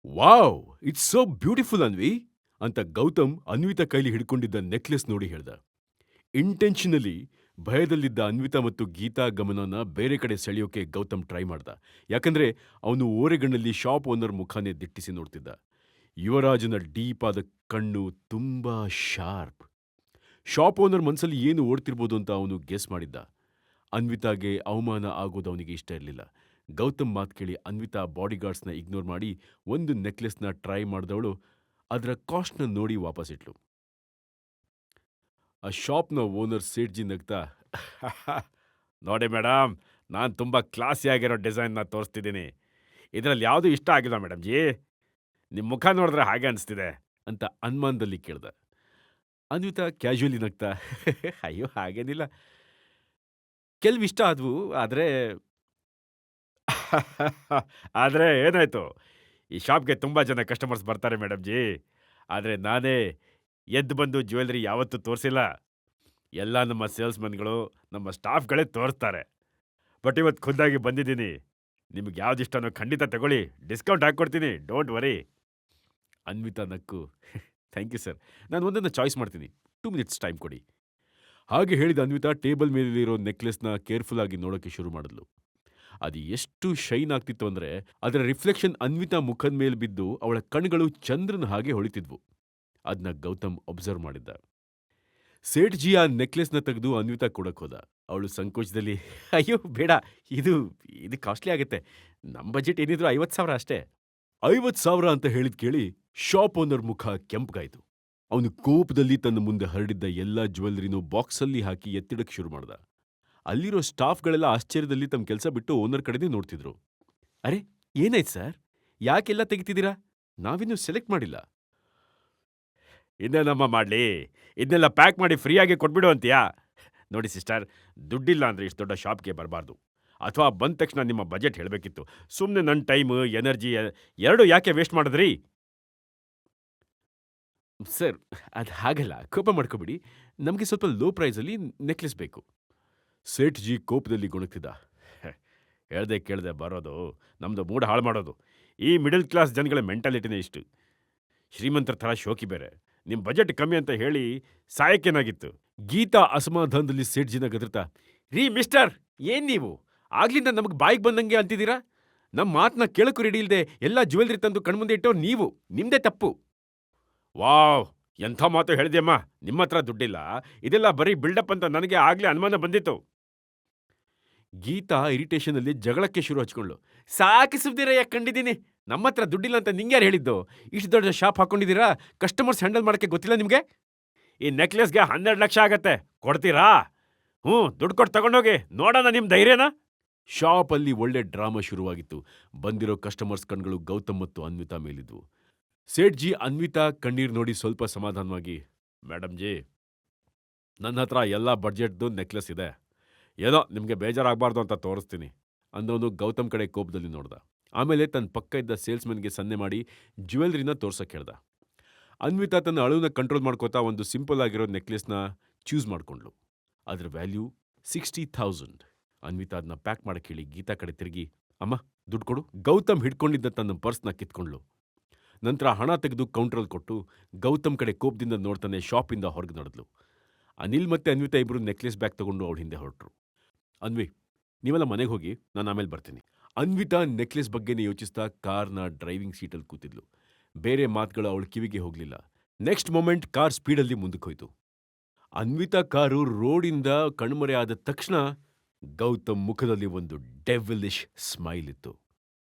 Wow! It's so beautiful Anvi ಅಂತ ಗೌತಮ್ ಅನ್ವಿತಾ ಕೈಲಿ ಹಿಡ್ಕೊಂಡಿದ್ದ necklace ನೋಡಿ ಹೇಳ್ದ. ಇಂಟೆನ್ಷನಲಿ ಭಯದಲ್ಲಿದ್ದ ಅನ್ವಿತಾ ಮತ್ತು ಗೀತಾ ಗಮನನ ಬೇರೆ ಕಡೆ ಸೆಳೆಯೋಕೆ ಗೌತಮ್ ಟ್ರೈ ಮಾಡ್ದ. ಯಾಕಂದ್ರೆ ಅವನು ಓರೆಗಣ್ಣಲ್ಲಿ ಶಾಪ್ ಓನರ್ ಮುಖನೇ ದಿಟ್ಟಿಸಿ ನೋಡ್ತಿದ್ದ. ಯುವರಾಜನ ಡೀಪ್ ಆದ ಕಣ್ಣು ತುಂಬಾ ಶಾರ್ಪ್. ಶಾಪ್ ಓನರ್ ಮನ್ಸಲ್ಲಿ ಏನು ಓಡ್ತಿರ್ಬೋದು ಅಂತ ಅವನು ಗೆಸ್ ಮಾಡಿದ್ದ. ಅನ್ವಿತಾಗೆ ಅವಮಾನ ಆಗೋದು ಅವನಿಗೆ ಇಷ್ಟ ಇರಲಿಲ್ಲ. ಗೌತಮ್ ಮಾತು ಕೇಳಿ ಅನ್ವಿತಾ ಬಾಡಿಗಾರ್ಡ್ಸ್ನ ಇಗ್ನೋರ್ ಮಾಡಿ ಒಂದು ನೆಕ್ಲೆಸ್ನ ಟ್ರೈ ಮಾಡಿದವಳು ಅದರ ಕಾಸ್ಟ್ನ ನೋಡಿ ವಾಪಸ್ ಇಟ್ಲು. ಆ ಶಾಪ್ನ ಓನರ್ ಸೇಠ್ಜಿ ನಗ್ತಾ, ನೋಡಿ ಮೇಡಮ್, ನಾನು ತುಂಬ ಕ್ಲಾಸಿಯಾಗಿರೋ ಡಿಸೈನ್ನ ತೋರಿಸ್ತಿದ್ದೀನಿ. ಇದರಲ್ಲಿ ಯಾವುದೂ ಇಷ್ಟ ಆಗಿಲ್ಲ ಮೇಡಮ್ ಜಿ. ನಿಮ್ಮ ಮುಖ ನೋಡಿದ್ರೆ ಹಾಗೆ ಅನಿಸ್ತಿದೆ ಅಂತ ಅನುಮಾನದಲ್ಲಿ ಕೇಳ್ದ. ಅನ್ವಿತಾ ಕ್ಯಾಶುಯಲಿ ನಗ್ತಾ, ಅಯ್ಯೋ ಹಾಗೇನಿಲ್ಲ, ಕೆಲವಿಷ್ಟ ಆದ್ವು, ಆದರೆ ಆದರೆ ಏನಾಯ್ತು, ಈ ಶಾಪ್ಗೆ ತುಂಬ ಜನ ಕಸ್ಟಮರ್ಸ್ ಬರ್ತಾರೆ ಮೇಡಮ್ ಜಿ. ಆದರೆ ನಾನೇ ಎದ್ದು ಬಂದು ಜ್ಯುವೆಲರಿ ಯಾವತ್ತೂ ತೋರಿಸಿಲ್ಲ. ಎಲ್ಲ ನಮ್ಮ ಸೇಲ್ಸ್‌ಮನ್‌ಗಳು, ನಮ್ಮ ಸ್ಟಾಫ್‌ಗಳೇ ತೋರಿಸ್ತಾರೆ. ಬಟ್ ಇವತ್ತು ಖುದ್ದಾಗಿ ಬಂದಿದ್ದೀನಿ. ನಿಮ್ಗೆ ಯಾವ್ದು ಇಷ್ಟನೋ ಖಂಡಿತ ತಗೊಳ್ಳಿ. ಡಿಸ್ಕೌಂಟ್ ಹಾಕ್ಕೊಡ್ತೀನಿ, ಡೋಂಟ್ ವರಿ. ಅನ್ವಿತಾ ನಕ್ಕು, ಥ್ಯಾಂಕ್ ಯು ಸರ್. ನಾನು ಒಂದನ್ನು ಚಾಯ್ಸ್ ಮಾಡ್ತೀನಿ. 2 ಮಿನಿಟ್ಸ್ ಟೈಮ್ ಕೊಡಿ. ಹಾಗೆ ಹೇಳಿದ ಅನ್ವಿತಾ ಟೇಬಲ್ ಮೇಲಿರೋ ನೆಕ್ಲೆಸ್‌ನ ಕೇರ್‌ಫುಲ್ ಆಗಿ ನೋಡೋಕೆ ಶುರು ಮಾಡಿದ್ಲು. ಅದು ಎಷ್ಟು ಶೈನ್ ಆಗ್ತಿತ್ತು ಅಂದ್ರೆ ಅದರ ರಿಫ್ಲೆಕ್ಷನ್ ಅನ್ವಿತಾ ಮುಖದ ಮೇಲೆ ಬಿದ್ದು ಅವಳ ಕಣ್ಗಳು ಚಂದ್ರನ ಹಾಗೆ ಹೊಳಿತಿದ್ವು. ಅದನ್ನ ಗೌತಮ್ ಅಬ್ಸರ್ವ್ ಮಾಡಿದ್ದ. ಸೇಠ್ಜಿ ಆ ನೆಕ್ಲೆಸ್ನ ತೆಗೆದು ಅನ್ವಿತಾ ಕೊಡಕ್ ಹೋದ. ಅವಳು ಸಂಕೋಚದಲ್ಲಿ, ಅಯ್ಯೋ ಬೇಡ, ಇದು ಇದು ಕಾಸ್ಟ್ಲಿ ಆಗತ್ತೆ. ನಮ್ ಬಜೆಟ್ ಏನಿದ್ರು 50,000 ಅಷ್ಟೇ. 50,000 ಅಂತ ಹೇಳಿದ್ ಕೇಳಿ ಶಾಪ್ ಓನರ್ ಮುಖ ಕೆಂಪ್ಗಾಯ್ತು. ಅವನು ಕೋಪದಲ್ಲಿ ತನ್ನ ಮುಂದೆ ಹರಡಿದ್ದ ಎಲ್ಲಾ ಜ್ಯುವೆಲರಿನೂ ಬಾಕ್ಸಲ್ಲಿ ಹಾಕಿ ಎತ್ತಿಡಕ್ ಶುರು ಮಾಡ್ದ. ಅಲ್ಲಿರೋ ಸ್ಟಾಫ್ಗಳೆಲ್ಲ ಆಶ್ಚರ್ಯದಲ್ಲಿ ತಮ್ಮ ಕೆಲಸ ಬಿಟ್ಟು ಓನರ್ ಕಡೆನೇ ನೋಡ್ತಿದ್ರು. ಅರೆ, ಏನಾಯ್ತು ಸರ್? ಯಾಕೆಲ್ಲ ತೆಗಿತಿದ್ದೀರಾ? ನಾವಿನ್ನೂ ಸೆಲೆಕ್ಟ್ ಮಾಡಿಲ್ಲ. ಇನ್ನೇನಮ್ಮ ಮಾಡ್ಲಿ? ಇದನ್ನೆಲ್ಲ ಪ್ಯಾಕ್ ಮಾಡಿ ಫ್ರೀಯಾಗಿ ಕೊಟ್ಬಿಡು ಅಂತೀಯಾ? ನೋಡಿ ಸಿಸ್ಟರ್, ದುಡ್ಡಿಲ್ಲ ಅಂದ್ರೆ ಇಷ್ಟು ದೊಡ್ಡ ಶಾಪ್ಗೆ ಬರಬಾರ್ದು. ಅಥವಾ ಬಂದ ತಕ್ಷಣ ನಿಮ್ಮ ಬಜೆಟ್ ಹೇಳಬೇಕಿತ್ತು. ಸುಮ್ಮನೆ ನನ್ನ ಟೈಮ್, ಎನರ್ಜಿ ಎರಡೂ ಯಾಕೆ ವೇಸ್ಟ್ ಮಾಡಿದ್ರಿ? ಸರ್, ಅದು ಹಾಗಲ್ಲ, ಕೋಪ ಮಾಡ್ಕೋಬಿಡಿ. ನಮಗೆ ಸ್ವಲ್ಪ ಲೋ ಪ್ರೈಸಲ್ಲಿ ನೆಕ್ಲೆಸ್ ಬೇಕು. ಸೇಠ್ಜಿ ಕೋಪದಲ್ಲಿ ಗೊಣಗ್ತಿದ್ದ. ಹೇಳ್ದೆ ಕೇಳ್ದೆ ಬರೋದು, ನಮ್ದು ಮೂಡ್ ಹಾಳು ಮಾಡೋದು. ಈ ಮಿಡಲ್ ಕ್ಲಾಸ್ ಜನಗಳ ಮೆಂಟಾಲಿಟಿನೇ ಇಷ್ಟು. ಶ್ರೀಮಂತರ ಥರ ಶೋಕಿ ಬೇರೆ. ನಿಮ್ ಬಜೆಟ್ ಕಮ್ಮಿ ಅಂತ ಹೇಳಿ ಸಾಯಕ್ಕೇನಾಗಿತ್ತು? ಗೀತಾ ಅಸಮಾಧಾನದಲ್ಲಿ ಸೇಠ್ಜಿನ ಗದರ್ತಾ, ರೀ ಮಿಸ್ಟರ್, ಏನ್ ನೀವು ಆಗ್ಲಿಂದ ನಮಗ್ ಬಾಯಿಗೆ ಬಂದಂಗೆ ಅಂತಿದ್ದೀರಾ? ನಮ್ ಮಾತನ್ನ ಕೇಳಕ್ಕೂ ರೆಡಿ ಇಲ್ದೆ ಎಲ್ಲ ಜ್ಯುವೆಲ್ರಿ ತಂದು ಕಣ್ಮುಂದೆ ಇಟ್ಟೋ ನೀವು. ನಿಮ್ದೇ ತಪ್ಪು. ವಾವ್! ಎಂಥ ಮಾತು ಹೇಳಿದ್ಯಮ್ಮ. ನಿಮ್ಮತ್ರ ದುಡ್ಡಿಲ್ಲ, ಇದೆಲ್ಲ ಬರೀ ಬಿಲ್ಡಪ್ ಅಂತ ನನಗೆ ಆಗ್ಲೇ ಅನುಮಾನ ಬಂದಿತ್ತು. ಗೀತಾ ಇರಿಟೇಷನಲ್ಲಿ ಜಗಳಕ್ಕೆ ಶುರು ಹಚ್ಕೊಂಡ್ಳು. ಸಾಕು ಸುಮ್ನಿರಯ್ಯ, ಕಂಡಿದ್ದೀನಿ. ನಮ್ಮತ್ರ ದುಡ್ಡಿಲ್ಲ ಅಂತ ನಿಂಗ್ಯಾರು ಹೇಳಿದ್ದು? ಇಷ್ಟು ದೊಡ್ಡ ಶಾಪ್ ಹಾಕೊಂಡಿದ್ದೀರಾ, ಕಸ್ಟಮರ್ಸ್ ಹ್ಯಾಂಡಲ್ ಮಾಡಕ್ಕೆ ಗೊತ್ತಿಲ್ಲ ನಿಮ್ಗೆ? ಈ ನೆಕ್ಲೆಸ್‌ಗೆ 12 ಲಕ್ಷ ಆಗತ್ತೆ. ಕೊಡ್ತೀರಾ? ದುಡ್ಡು ಕೊಟ್ಟು ತಗೊಂಡೋಗಿ, ನೋಡೋಣ ನಿಮ್ ಧೈರ್ಯನ. ಶಾಪಲ್ಲಿ ಒಳ್ಳೆ ಡ್ರಾಮಾ ಶುರುವಾಗಿತ್ತು. ಬಂದಿರೋ ಕಸ್ಟಮರ್ಸ್ ಕಣ್ಗಳು ಗೌತಮ್ ಮತ್ತು ಅನ್ವಿತಾ ಮೇಲಿದ್ವು. ಸೇಠ್ಜಿ ಅನ್ವಿತಾ ಕಣ್ಣೀರ್ ನೋಡಿ ಸ್ವಲ್ಪ ಸಮಾಧಾನವಾಗಿ, ಮೇಡಮ್ ಜಿ, ನನ್ನ ಹತ್ರ ಎಲ್ಲ ಬಡ್ಜೆಟ್‌ದು ನೆಕ್ಲೆಸ್ ಇದೆ. ಏನೋ ನಿಮ್ಗೆ ಬೇಜಾರಾಗ್ಬಾರ್ದು ಅಂತ ತೋರಿಸ್ತೀನಿ ಅಂದವನು ಗೌತಮ್ ಕಡೆ ಕೋಪದಲ್ಲಿ ನೋಡ್ದ. ಆಮೇಲೆ ತನ್ನ ಪಕ್ಕ ಇದ್ದ ಸೇಲ್ಸ್ಮನ್ಗೆ ಸನ್ನೆ ಮಾಡಿ ಜ್ಯುವೆಲ್ರಿನ ತೋರ್ಸಕ್ ಹೇಳ್ದ. ಅನ್ವಿತಾ ತನ್ನ ಅಳುವನ್ನ ಕಂಟ್ರೋಲ್ ಮಾಡ್ಕೋತಾ ಒಂದು ಸಿಂಪಲ್ ಆಗಿರೋ ನೆಕ್ಲೆಸ್ನ ಚೂಸ್ ಮಾಡ್ಕೊಂಡ್ಲು. ಅದ್ರ ವ್ಯಾಲ್ಯೂ 60,000. ಅನ್ವಿತಾ ಅದನ್ನ ಪ್ಯಾಕ್ ಮಾಡಕ್ ಹೇಳಿ ಗೀತಾ ಕಡೆ ತಿರುಗಿ, ಅಮ್ಮ ದುಡ್ಡು ಕೊಡು. ಗೌತಮ್ ಹಿಡ್ಕೊಂಡಿದ್ದ ತನ್ನ ಪರ್ಸ್ನ ಕಿತ್ಕೊಂಡ್ಲು. ನಂತರ ಹಣ ತೆಗೆದು ಕೌಂಟ್ರಲ್ಲಿ ಕೊಟ್ಟು ಗೌತಮ್ ಕಡೆ ಕೋಪದಿಂದ ನೋಡ್ತಾನೆ ಶಾಪಿಂದ ಹೊರಗೆ ನಡೆದ್ಲು. ಅನಿಲ್ ಮತ್ತೆ ಅನ್ವಿತಾ ಇಬ್ರು ನೆಕ್ಲೆಸ್ ಬ್ಯಾಗ್ ತಗೊಂಡು ಅವಳ ಹಿಂದೆ ಹೊರಟ್ರು. ಅನ್ವಿ, ನೀವೆಲ್ಲ ಮನೆಗೆ ಹೋಗಿ, ನಾನು ಆಮೇಲೆ ಬರ್ತೀನಿ. ಅನ್ವಿತಾ ನೆಕ್ಲೆಸ್ ಬಗ್ಗೆನೇ ಯೋಚಿಸ್ತಾ ಕಾರ್ನ ಡ್ರೈವಿಂಗ್ ಸೀಟಲ್ಲಿ ಕೂತಿದ್ಲು. ಬೇರೆ ಮಾತುಗಳು ಅವಳ ಕಿವಿಗೆ ಹೋಗ್ಲಿಲ್ಲ. ನೆಕ್ಸ್ಟ್ ಮೊಮೆಂಟ್ ಕಾರ್ ಸ್ಪೀಡಲ್ಲಿ ಮುಂದಕ್ಕೆ ಹೋಯ್ತು. ಅನ್ವಿತಾ ಕಾರು ರೋಡಿಂದ ಕಣ್ಮರೆ ಆದ ತಕ್ಷಣ ಗೌತಮ್ ಮುಖದಲ್ಲಿ ಒಂದು ಡೆವಿಲಿಶ್ ಸ್ಮೈಲ್ ಇತ್ತು.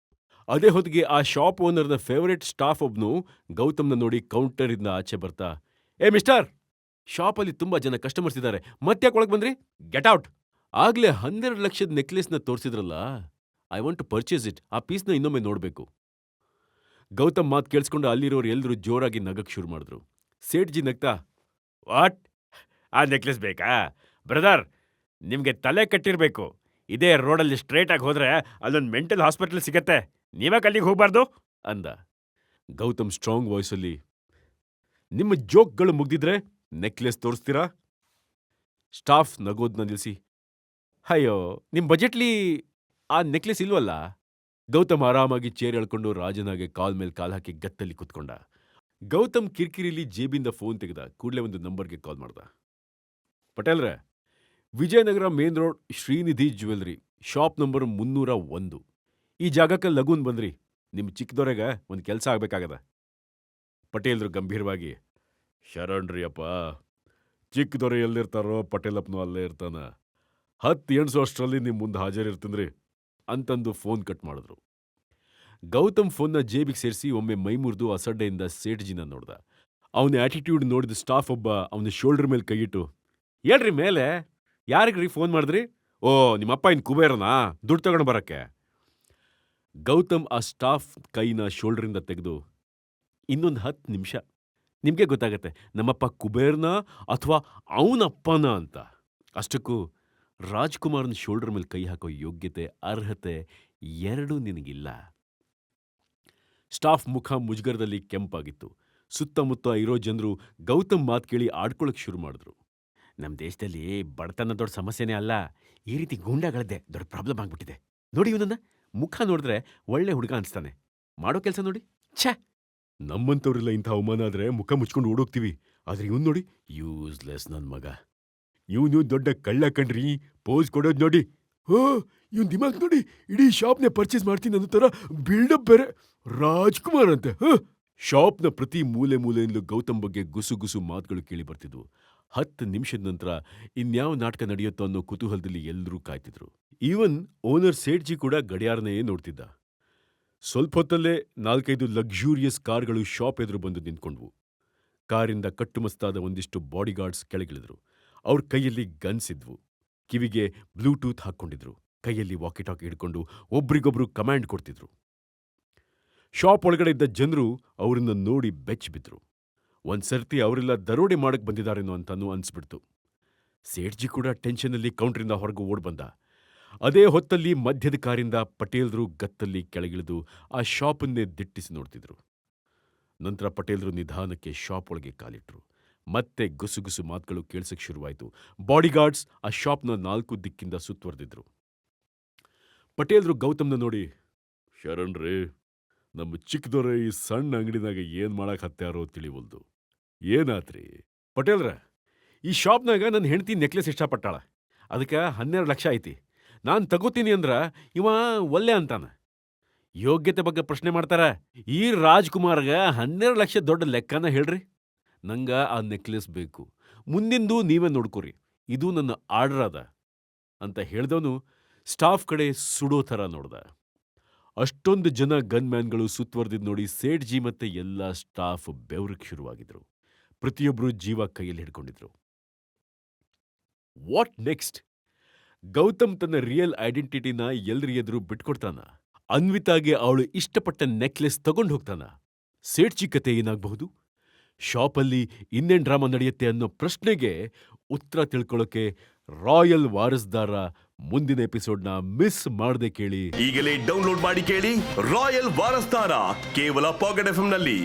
ಅದೇ ಹೊತ್ತಿಗೆ ಆ ಶಾಪ್ ಓನರ್ನ ಫೇವರೇಟ್ ಸ್ಟಾಫ್ ಒಬ್ನು ಗೌತಮ್ನ ನೋಡಿ ಕೌಂಟರಿಂದ ಆಚೆ ಬರ್ತಾ, ಏ ಮಿಸ್ಟರ್, ಶಾಪಲ್ಲಿ ತುಂಬಾ ಜನ ಕಸ್ಟಮರ್ಸ್ ಇದ್ದಾರೆ, ಮತ್ತ್ಯಾಕೆ ಒಳಗೆ ಬಂದ್ರಿ? Get out. ಆಗ್ಲೇ 12 ಲಕ್ಷದ ನೆಕ್ಲೆಸ್ನ ತೋರಿಸಿದ್ರಲ್ಲ, I want to purchase it. ಆ ಪೀಸ್ನ ಇನ್ನೊಮ್ಮೆ ನೋಡ್ಬೇಕು. ಗೌತಮ್ ಮಾತು ಕೇಳಿಸ್ಕೊಂಡು ಅಲ್ಲಿರೋರು ಎಲ್ರೂ ಜೋರಾಗಿ ನಗಕ್ ಶುರು ಮಾಡಿದ್ರು. ಸೇಠ್ಜಿ ನಗ್ತಾ, ವಾಟ್? ಆ ನೆಕ್ಲೆಸ್ ಬೇಕಾ? ಬ್ರದರ್, ನಿಮ್ಗೆ ತಲೆ ಕಟ್ಟಿರ್ಬೇಕು. ಇದೇ ರೋಡಲ್ಲಿ ಸ್ಟ್ರೇಟ್ ಆಗಿ ಹೋದ್ರೆ ಅಲ್ಲೊಂದು ಮೆಂಟಲ್ ಹಾಸ್ಪಿಟಲ್ ಸಿಗತ್ತೆ. ನೀವ್ಯಾಕೆ ಅಲ್ಲಿಗೆ ಹೋಗ್ಬಾರ್ದು ಅಂದ. ಗೌತಮ್ ಸ್ಟ್ರಾಂಗ್ ವಾಯ್ಸಲ್ಲಿ, ನಿಮ್ಮ ಜೋಕ್ಗಳು ಮುಗ್ದಿದ್ರೆ ನೆಕ್ಲೆಸ್ ತೋರಿಸ್ತೀರಾ? ಸ್ಟಾಫ್ ನಗೋದ್ನ ನಿಲ್ಸಿ, ಅಯ್ಯೋ, ನಿಮ್ ಬಜೆಟ್ಲಿ ಆ ನೆಕ್ಲೆಸ್ ಇಲ್ವಲ್ಲ? ಗೌತಮ್ ಆರಾಮಾಗಿ ಚೇರ್ ಎಳ್ಕೊಂಡು ರಾಜನಾಗೆ ಕಾಲ್ ಮೇಲೆ ಕಾಲ್ ಹಾಕಿ ಗತ್ತಲ್ಲಿ ಕುತ್ಕೊಂಡ. ಗೌತಮ್ ಕಿರಿಕಿರಿಲಿ ಜೇಬಿಂದ ಫೋನ್ ತೆಗೆದ. ಕೂಡಲೇ ಒಂದು ನಂಬರ್ಗೆ ಕಾಲ್ ಮಾಡ್ದ. ಪಟೇಲ್ರೆ, Vijayanagar main road Srinidhi jewellery, shop number 301. ಈ ಜಾಗಕ್ಕೆ ಲಗೂನ್ ಬಂದ್ರಿ. ನಿಮ್ಮ ಚಿಕ್ಕದೊರೆಗೆ ಒಂದು ಕೆಲಸ ಆಗ್ಬೇಕಾಗದ. ಪಟೇಲ್ರು ಗಂಭೀರವಾಗಿ, ಶರಣ್ರಿ ಅಪ್ಪ, ಚಿಕ್ಕದೊರೆ ಎಲ್ಲಿರ್ತಾರೋ ಪಟೇಲಪ್ಪನೂ ಅಲ್ಲೇ ಇರ್ತಾನ. 10 ಎಣ್ಸು ಅಷ್ಟರಲ್ಲಿ ನಿಮ್ಮ ಮುಂದೆ ಹಾಜರಿರ್ತೀನ್ರಿ ಅಂತಂದು ಫೋನ್ ಕಟ್ ಮಾಡಿದ್ರು. ಗೌತಮ್ ಫೋನ್ನ ಜೇಬಿಗೆ ಸೇರಿಸಿ ಒಮ್ಮೆ ಮೈ ಮುರಿದು ಅಸಡ್ಡೆಯಿಂದ ಸೇಠ್ಜಿನ ನೋಡ್ದ. ಅವನ ಆಟಿಟ್ಯೂಡ್ ನೋಡಿದ ಸ್ಟಾಫ್ ಒಬ್ಬ ಅವನ ಶೋಲ್ಡರ್ ಮೇಲೆ ಕೈಯಿಟ್ಟು, ಹೇಳ್ರಿ ಮೇಲೆ, ಯಾರಿಗ್ರಿ ಫೋನ್ ಮಾಡಿದ್ರಿ? ಓ, ನಿಮ್ಮಪ್ಪ ಇನ್ ಕುಬೇರನಾ, ದುಡ್ಡು ತಗೊಂಡು ಬರಕ್ಕೆ. ಗೌತಮ್ ಆ ಸ್ಟಾಫ್ ಕೈನ ಶೋಲ್ಡರಿಂದ ತೆಗೆದು, ಇನ್ನೊಂದು 10 ನಿಮಿಷ ನಿಮಗೆ ಗೊತ್ತಾಗತ್ತೆ ನಮ್ಮಪ್ಪ ಕುಬೇರ್ನ ಅಥವಾ ಅವನಪ್ಪನ ಅಂತ. ಅಷ್ಟಕ್ಕೂ ರಾಜ್ಕುಮಾರ್ನ ಶೋಲ್ಡರ್ ಮೇಲೆ ಕೈ ಹಾಕೋ ಯೋಗ್ಯತೆ, ಅರ್ಹತೆ ಎರಡೂ ನಿನಗಿಲ್ಲ. ಸ್ಟಾಫ್ ಮುಖ ಮುಜುಗರದಲ್ಲಿ ಕೆಂಪಾಗಿತ್ತು. ಸುತ್ತಮುತ್ತ ಇರೋ ಜನರು ಗೌತಮ್ ಮಾತು ಕೇಳಿ ಆಡ್ಕೊಳಕ್ ಶುರು ಮಾಡಿದ್ರು. ನಮ್ಮ ದೇಶದಲ್ಲಿ ಬಡತನ ದೊಡ್ಡ ಸಮಸ್ಯೆನೇ ಅಲ್ಲ, ಈ ರೀತಿ ಗೂಂಡಾಗಳದ್ದೇ ದೊಡ್ಡ ಪ್ರಾಬ್ಲಮ್ ಆಗ್ಬಿಟ್ಟಿದೆ. ನೋಡಿ ಇವನನ್ನ, ಮುಖ ನೋಡಿದ್ರೆ ಒಳ್ಳೆ ಹುಡುಗ ಅನ್ಸ್ತಾನೆ, ಮಾಡೋ ಕೆಲಸ ನೋಡಿ ಛೇ. ನಮ್ಮಂಥವ್ರೆಲ್ಲ ಇಂಥ ಅವಮಾನ ಆದ್ರೆ ಮುಖ ಮುಚ್ಕೊಂಡು ಓಡೋಗ್ತೀವಿ. ಆದ್ರೆ ಇವನ್ ನೋಡಿ, ಯೂಸ್ಲೆಸ್ ನನ್ ಮಗ. ಇವನು ದೊಡ್ಡ ಕಳ್ಳ ಕಣ್ರಿ, ಪೋಸ್ ಕೊಡೋದ್ ನೋಡಿ. ಇವನ್ ದಿಮಾಗ್ ನೋಡಿ, ಇಡೀ ಶಾಪ್ನೇ ಪರ್ಚೇಸ್ ಮಾಡ್ತೀನಿ ಅನ್ನೋ ತರ ಬಿಲ್ಡಪ್ ಬೇರೆ. ರಾಜ್ಕುಮಾರ್ ಅಂತೆ. ಶಾಪ್ನ ಪ್ರತಿ ಮೂಲೆ ಮೂಲೆಯಿಂದಲೂ ಗೌತಮ್ ಬಗ್ಗೆ ಗುಸು ಗುಸು ಮಾತುಗಳು ಕೇಳಿ ಬರ್ತಿದ್ವು. 10 ನಿಮಿಷದ ನಂತರ ಇನ್ಯಾವ ನಾಟಕ ನಡೆಯುತ್ತೋ ಅನ್ನೋ ಕುತೂಹಲದಲ್ಲಿ ಎಲ್ಲರೂ ಕಾಯ್ತಿದ್ರು. ಈವನ್ ಓನರ್ ಸೇಠ್ಜಿ ಕೂಡ ಗಡಿಯಾರನೇ ನೋಡ್ತಿದ್ದ. ಸ್ವಲ್ಪ ಹೊತ್ತಲ್ಲೇ 4-5 ಲಕ್ಸುರಿಯಸ್ ಕಾರ್ಗಳು ಶಾಪ್ ಎದುರು ಬಂದು ನಿಂತ್ಕೊಂಡ್ವು. ಕಾರಿಂದ ಕಟ್ಟುಮಸ್ತಾದ ಒಂದಿಷ್ಟು ಬಾಡಿಗಾರ್ಡ್ಸ್ ಕೆಳಗಿಳಿದ್ರು. ಅವ್ರ ಕೈಯಲ್ಲಿ ಗನ್ಸ್ ಇದ್ವು, ಕಿವಿಗೆ ಬ್ಲೂಟೂತ್ ಹಾಕ್ಕೊಂಡಿದ್ರು, ಕೈಯಲ್ಲಿ ವಾಕಿಟಾಕಿ ಹಿಡ್ಕೊಂಡು ಒಬ್ರಿಗೊಬ್ರು ಕಮಾಂಡ್ ಕೊಡ್ತಿದ್ರು. ಶಾಪ್ ಒಳಗಡೆ ಇದ್ದ ಜನರು ಅವ್ರನ್ನ ನೋಡಿ ಬೆಚ್ಚ ಬಿದ್ರು. ಒಂದ್ಸರ್ತಿ ಅವರೆಲ್ಲ ದರೋಡೆ ಮಾಡಕ್ ಬಂದಿದ್ದಾರೇನೋ ಅಂತಾನೂ ಅನ್ಸ್ಬಿಡ್ತು. ಸೇಠ್ಜಿ ಕೂಡ ಟೆನ್ಷನಲ್ಲಿ ಕೌಂಟ್ರಿಂದ ಹೊರಗೆ ಓಡ್ ಬಂದ. ಅದೇ ಹೊತ್ತಲ್ಲಿ ಮಧ್ಯದ ಕಾರಿಂದ ಪಟೇಲ್ರು ಗತ್ತಲ್ಲಿ ಕೆಳಗಿಳಿದು ಆ ಶಾಪನ್ನೇ ದಿಟ್ಟಿಸಿ ನೋಡ್ತಿದ್ರು. ನಂತರ ಪಟೇಲ್ರು ನಿಧಾನಕ್ಕೆ ಶಾಪ್ ಒಳಗೆ ಕಾಲಿಟ್ರು. ಮತ್ತೆ ಗುಸುಗುಸು ಮಾತುಗಳು ಕೇಳ್ಸಕ್ ಶುರುವಾಯಿತು. ಬಾಡಿಗಾರ್ಡ್ಸ್ ಆ ಶಾಪ್ನ 4 ದಿಕ್ಕಿಂದ ಸುತ್ತುವರೆದಿದ್ರು. ಪಟೇಲ್ರು ಗೌತಮ್ನ ನೋಡಿ, ಶರಣ್ರೇ, ನಮ್ಮ ಚಿಕ್ಕದೊರೆ ಈ ಸಣ್ಣ ಅಂಗಡಿನಾಗ ಏನ್ ಮಾಡಕ್ ಹತ್ಯಾರೋ ತಿಳಿವಲ್ದು. ಏನಾತ್ರಿ? ಪಟೇಲ್ರ, ಈ ಶಾಪ್ನಾಗ ನನ್ನ ಹೆಂಡತಿ ನೆಕ್ಲೆಸ್ ಇಷ್ಟಪಟ್ಟಾಳ, ಅದಕ್ಕೆ 12 ಲಕ್ಷ ಐತಿ. ನಾನು ತಗೋತೀನಿ ಅಂದ್ರ ಇವ ಒಲ್ಲೆ ಅಂತಾನ. ಯೋಗ್ಯತೆ ಬಗ್ಗೆ ಪ್ರಶ್ನೆ ಮಾಡ್ತಾರ. ಈ ರಾಜ್ಕುಮಾರ್ಗ 12 ಲಕ್ಷ ದೊಡ್ಡ ಲೆಕ್ಕನ ಹೇಳ್ರಿ. ನಂಗ ಆ ನೆಕ್ಲೆಸ್ ಬೇಕು, ಮುಂದಿಂದು ನೀವೇ ನೋಡ್ಕೋರಿ, ಇದು ನನ್ನ ಆರ್ಡರ್ ಅದ ಅಂತ ಹೇಳ್ದವನು ಸ್ಟಾಫ್ ಕಡೆ ಸುಡೋ ಥರ ನೋಡ್ದ. ಅಷ್ಟೊಂದು ಜನ ಗನ್ ಮ್ಯಾನ್ಗಳು ಸುತ್ತುವರೆದಿದ್ದು ನೋಡಿ ಸೇಠ್ಜಿ ಮತ್ತೆ ಎಲ್ಲ ಸ್ಟಾಫ್ ಬೆವರಕ್ಕೆ ಶುರುವಾಗಿದ್ರು. ಪ್ರತಿಯೊಬ್ಬರು ಜೀವ ಕೈಯಲ್ಲಿ ಹಿಡ್ಕೊಂಡಿದ್ರು. What next? ಗೌತಮ್ ತನ್ನ ರಿಯಲ್ ಐಡೆಂಟಿಟಿನ ಎಲ್ರ ಎದುರು ಬಿಟ್ಕೊಡ್ತಾನ? ಅನ್ವಿತಾಗೆ ಅವಳು ಇಷ್ಟಪಟ್ಟ ನೆಕ್ಲೆಸ್ ತಗೊಂಡು ಹೋಗ್ತಾನ? ಸೇಠ್ಜಿ ಕತೆ ಏನಾಗಬಹುದು? ಶಾಪಲ್ಲಿ ಇನ್ನೇನ್ ಡ್ರಾಮಾ ನಡೆಯುತ್ತೆ ಅನ್ನೋ ಪ್ರಶ್ನೆಗೆ ಉತ್ತರ ತಿಳ್ಕೊಳ್ಳೋಕೆ ರಾಯಲ್ ವಾರಸ್ದಾರ ಮುಂದಿನ ಎಪಿಸೋಡ್ನ ಮಿಸ್ ಮಾಡದೆ ಕೇಳಿ. ಈಗಲೇ ಡೌನ್ಲೋಡ್ ಮಾಡಿ ಕೇಳಿ ರಾಯಲ್ ವಾರಸ್ದಾರ, ಕೇವಲ ಪಾಕೆಟ್ ಎಫ್ಎಂ ನಲ್ಲಿ.